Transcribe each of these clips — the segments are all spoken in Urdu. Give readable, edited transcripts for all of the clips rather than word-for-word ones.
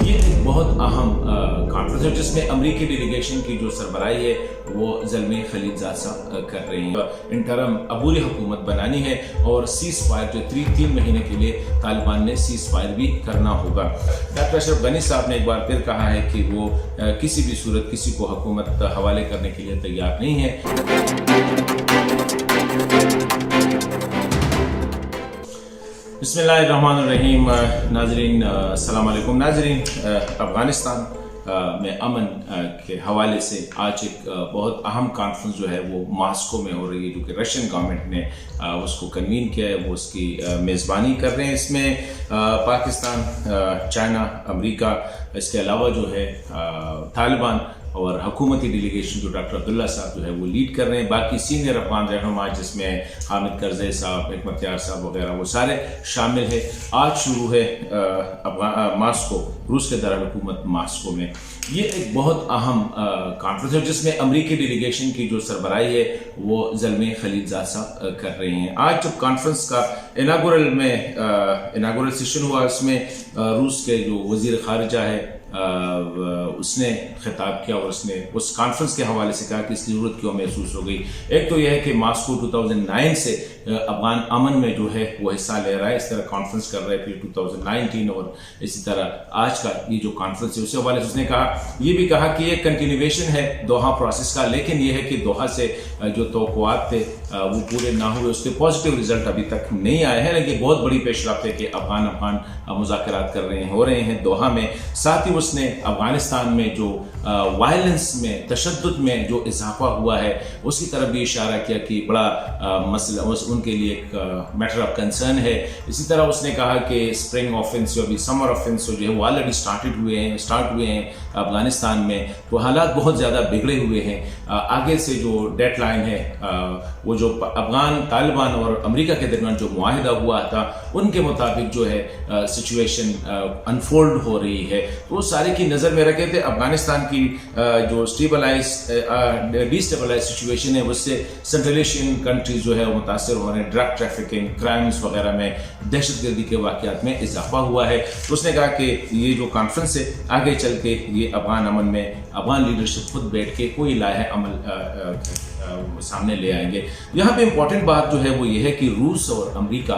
یہ ایک بہت اہم کانفرنس ہے جس میں امریکی ڈیلیگیشن کی جو سربراہی ہے وہ زلمے خلیل زاد صاحب کر رہے ہیں۔ انٹرم عبوری حکومت بنانی ہے اور سیز فائر جو 3 مہینے کے لیے طالبان نے سیز فائر بھی کرنا ہوگا۔ ڈاکٹر اشرف غنی صاحب نے ایک بار پھر کہا ہے کہ وہ کسی بھی صورت کسی کو حکومت حوالے کرنے کے لیے تیار نہیں ہے۔ بسم اللہ الرحمن الرحیم۔ ناظرین السلام علیکم۔ ناظرین، افغانستان میں امن کے حوالے سے آج ایک بہت اہم کانفرنس جو ہے وہ ماسکو میں ہو رہی ہے، جو کہ رشین گورنمنٹ نے اس کو کنوین کیا ہے، وہ اس کی میزبانی کر رہے ہیں۔ اس میں پاکستان، چائنا، امریکہ، اس کے علاوہ جو ہے طالبان اور حکومتی ڈیلیگیشن جو ڈاکٹر عبداللہ صاحب جو ہے وہ لیڈ کر رہے ہیں، باقی سینئر افغان رہنما جس میں حامد کرزئی صاحب، حکمت یار صاحب وغیرہ وہ سارے شامل ہیں۔ آج شروع ہے ماسکو، روس کے دارالحکومت ماسکو میں۔ یہ ایک بہت اہم کانفرنس ہے جس میں امریکی ڈیلیگیشن کی جو سربراہی ہے وہ زلمے خلیل زاد صاحب کر رہے ہیں۔ آج جب کانفرنس کا اناگورل سیشن ہوا، اس میں روس کے جو وزیر خارجہ ہے اس نے خطاب کیا اور اس نے اس کانفرنس کے حوالے سے کہا کہ اس کی ضرورت کیوں محسوس ہو گئی۔ ایک تو یہ ہے کہ ماسکو 2009 سے افغان امن میں جو ہے وہ حصہ لے رہا ہے، اس طرح کانفرنس کر رہا ہے، پھر 2019 اور اسی طرح آج کا یہ جو کانفرنس ہے اس کے حوالے سے اس نے یہ بھی کہا کہ یہ کنٹینیویشن ہے دوحہ پروسیس کا، لیکن یہ ہے کہ دوحہ سے جو توقعات تھے وہ پورے نہ ہوئے، اس کے پازیٹیو رزلٹ ابھی تک نہیں آئے ہیں، لیکن بہت بڑی پیش رفت ہے کہ افغان مذاکرات ہو رہے ہیں دوحہ میں۔ ساتھ ہی اس نے افغانستان میں جو وائلنس میں، تشدد میں جو اضافہ ہوا ہے اس کی طرف بھی اشارہ کیا کہ بڑا مسئلہ ان کے لیے ایک میٹر آف کنسرن ہے۔ اسی طرح اس نے کہا کہ اسپرنگ آفنس جو ابھی سمر آفنس جو ہے وہ آلریڈی اسٹارٹ ہوئے ہیں افغانستان میں، تو حالات بہت زیادہ بگڑے ہوئے ہیں۔ آگے سے جو ڈیڈ لائن ہے وہ جو افغان طالبان اور امریکہ کے درمیان جو معاہدہ ہوا تھا ان کے مطابق جو ہے سچویشن انفولڈ ہو رہی ہے، تو وہ سارے کی نظر میں رکھے تھے۔ افغانستان کی جو ڈی سٹیبلائز سچویشن ہے اس سے سینٹرل ایشین کنٹریز جو ہے وہ متاثر ہو رہے ہیں، ڈرگ ٹریفکنگ، کرائمز وغیرہ میں، دہشت گردی کے واقعات میں اضافہ ہوا ہے۔ تو اس نے کہا کہ یہ جو کانفرنس ہے آگے چل کے یہ افغان امن میں افغان لیڈرشپ خود بیٹھ کے کوئی لائحہ عمل سامنے لے آئیں گے۔ یہاں پہ امپورٹنٹ بات جو ہے وہ یہ ہے کہ روس اور امریکہ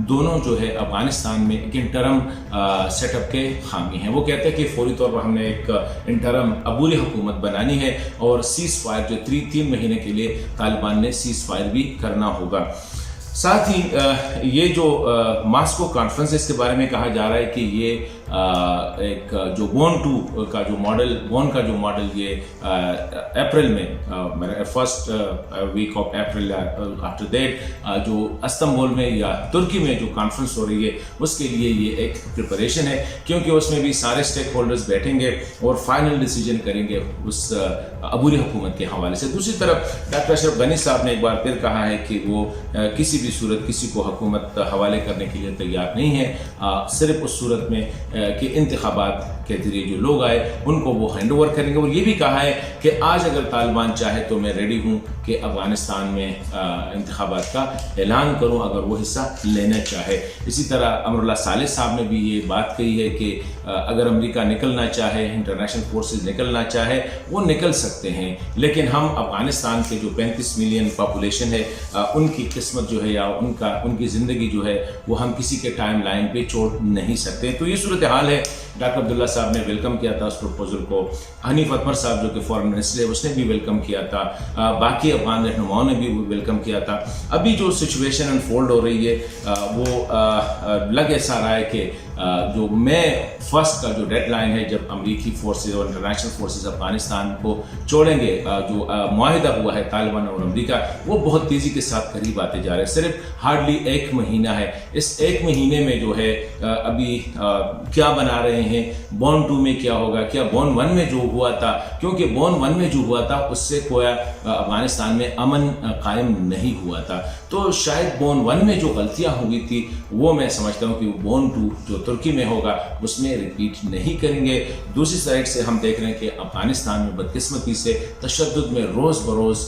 دونوں جو ہے افغانستان میں ایک انٹرم سیٹ اپ کے حامی ہیں۔ وہ کہتے ہیں کہ فوری طور پر ہم نے ایک انٹرم عبوری حکومت بنانی ہے اور سیز فائر جو 3 مہینے کے لیے طالبان نے سیز فائر بھی کرنا ہوگا۔ ساتھ ہی یہ جو ماسکو کانفرنس ہے اس کے بارے میں کہا جا رہا ہے کہ یہ ایک جو بون کا جو ماڈل یہ اپریل میں first week of April after that جو استنبول میں یا ترکی میں جو کانفرنس ہو رہی ہے اس کے لیے یہ ایک پریپریشن ہے، کیونکہ اس میں بھی سارے اسٹیک ہولڈرز بیٹھیں گے اور فائنل ڈیسیجن کریں گے اس عبوری حکومت کے حوالے سے۔ دوسری طرف ڈاکٹر اشرف غنی صاحب نے ایک بار پھر کہا ہے کہ وہ کسی بھی صورت کسی کو حکومت حوالے کرنے کے لیے تیار نہیں ہے، صرف اس صورت میں کہ انتخابات کے ذریعے جو لوگ آئے ان کو وہ ہینڈ اوور کریں گے۔ اور یہ بھی کہا ہے کہ آج اگر طالبان چاہے تو میں ریڈی ہوں کہ افغانستان میں انتخابات کا اعلان کروں اگر وہ حصہ لینا چاہے۔ اسی طرح امر اللہ صالح صاحب نے بھی یہ بات کہی ہے کہ اگر امریکہ نکلنا چاہے، انٹرنیشنل فورسز نکلنا چاہے وہ نکل سکتے ہیں، لیکن ہم افغانستان کے جو 35 ملین پاپولیشن ہے ان کی قسمت جو ہے یا ان کی زندگی جو ہے وہ ہم کسی کے ٹائم لائن پہ چھوڑ نہیں سکتے۔ تو یہ صورتحال ہے۔ ڈاکٹر عبداللہ صاحب نے ویلکم کیا تھا اس پروپوزل کو، حنیف اتمر صاحب جو کہ فارن منسٹر ہے اس نے بھی ویلکم کیا تھا، باقی افغان رہنماؤں نے بھی ویلکم کیا تھا۔ ابھی جو سچویشن انفولڈ ہو رہی ہے وہ لگ ایسا رہا ہے کہ جو مئی 1 کا جو ڈیڈ لائن ہے جب امریکی فورسز اور انٹرنیشنل فورسز افغانستان کو چھوڑیں گے، جو معاہدہ ہوا ہے طالبان اور امریکہ وہ بہت تیزی کے ساتھ قریب آتے جا رہے ہیں۔ صرف ہارڈلی 1 مہینہ ہے، اس 1 مہینے میں جو ہے ابھی کیا بنا رہے ہیں، بون 2 میں کیا ہوگا، کیا بون 1 میں جو ہوا تھا، کیونکہ بون 1 میں جو ہوا تھا اس سے کوئی افغانستان میں امن قائم نہیں ہوا تھا، تو شاید بون 1 میں جو غلطیاں ہوئی تھی وہ میں سمجھتا ہوں کہ بون 2 جو ترکی میں ہوگا اس میں ریپیٹ نہیں کریں گے۔ دوسری سائڈ سے ہم دیکھ رہے ہیں کہ افغانستان میں بدقسمتی سے تشدد میں روز بروز